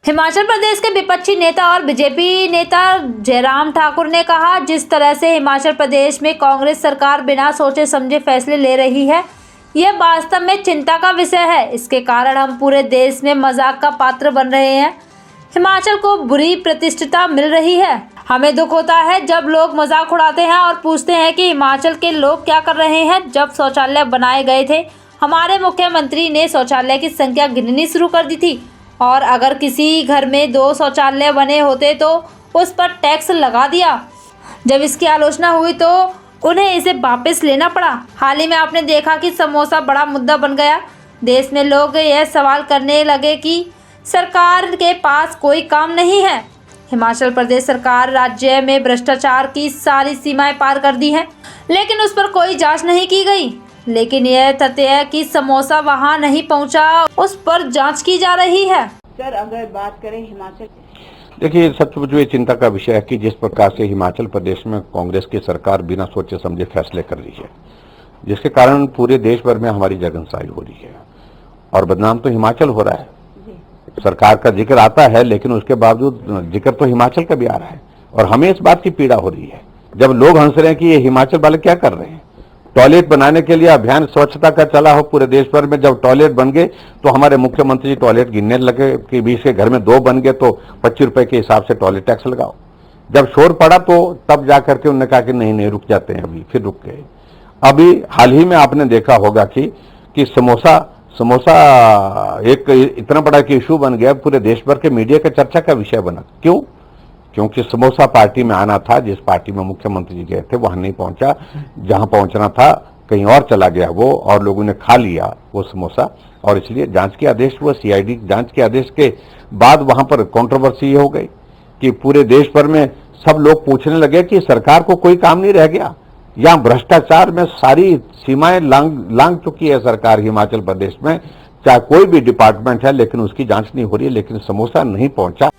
हिमाचल प्रदेश के विपक्षी नेता और बीजेपी नेता जयराम ठाकुर ने कहा, जिस तरह से हिमाचल प्रदेश में कांग्रेस सरकार बिना सोचे समझे फैसले ले रही है, यह वास्तव में चिंता का विषय है। इसके कारण हम पूरे देश में मजाक का पात्र बन रहे हैं। हिमाचल को बुरी प्रतिष्ठिता मिल रही है। हमें दुख होता है जब लोग मजाक उड़ाते हैं और पूछते हैं कि हिमाचल के लोग क्या कर रहे हैं। जब शौचालय बनाए गए थे, हमारे मुख्यमंत्री ने शौचालय की संख्या गिननी शुरू कर दी थी, और अगर किसी घर में 2 शौचालय बने होते तो उस पर टैक्स लगा दिया। जब इसकी आलोचना हुई तो उन्हें इसे वापस लेना पड़ा। हाल ही में आपने देखा कि समोसा बड़ा मुद्दा बन गया। देश में लोग यह सवाल करने लगे कि सरकार के पास कोई काम नहीं है। हिमाचल प्रदेश सरकार राज्य में भ्रष्टाचार की सारी सीमाएं पार कर दी हैं, लेकिन उस पर कोई जांच नहीं की गई। लेकिन यह तथ्य है कि समोसा वहां नहीं पहुंचा, उस पर जांच की जा रही है। सर, अगर बात करें हिमाचल, देखिए, सचमुच ये चिंता का विषय है कि जिस प्रकार से हिमाचल प्रदेश में कांग्रेस की सरकार बिना सोचे समझे फैसले कर रही है, जिसके कारण पूरे देश भर में हमारी जगनसाई हो रही है और बदनाम तो हिमाचल हो रहा है। सरकार का जिक्र आता है, लेकिन उसके बावजूद जिक्र तो हिमाचल का भी आ रहा है और हमें इस बात की पीड़ा हो रही है। जब लोग हंस रहे हैं कि ये हिमाचल वाले क्या कर रहे हैं, टॉयलेट बनाने के लिए अभियान स्वच्छता का चला हो पूरे देश भर में, जब टॉयलेट बन गए तो हमारे मुख्यमंत्री टॉयलेट गिनने लगे कि 20 के घर में 2 बन गए तो 25 रुपए के हिसाब से टॉयलेट टैक्स लगाओ। जब शोर पड़ा तो तब जाकर के उन्होंने कहा कि नहीं रुक जाते हैं, अभी फिर रुक गए। अभी हाल ही में आपने देखा होगा कि समोसा एक इतना बड़ा इशू बन गया, पूरे देश भर के मीडिया का चर्चा का विषय बना। क्यों? क्योंकि समोसा पार्टी में आना था, जिस पार्टी में मुख्यमंत्री जी गए थे वहां नहीं पहुंचा, जहां पहुंचना था कहीं और चला गया वो, और लोगों ने खा लिया वो समोसा, और इसलिए जांच के आदेश हुआ। सीआईडी जांच के आदेश के बाद वहां पर कंट्रोवर्सी हो गई कि पूरे देश भर में सब लोग पूछने लगे कि सरकार को कोई काम नहीं रह गया, या भ्रष्टाचार में सारी सीमाएं लांग चुकी है सरकार हिमाचल प्रदेश में, चाहे कोई भी डिपार्टमेंट है, लेकिन उसकी जांच नहीं हो रही है, लेकिन समोसा नहीं पहुंचा।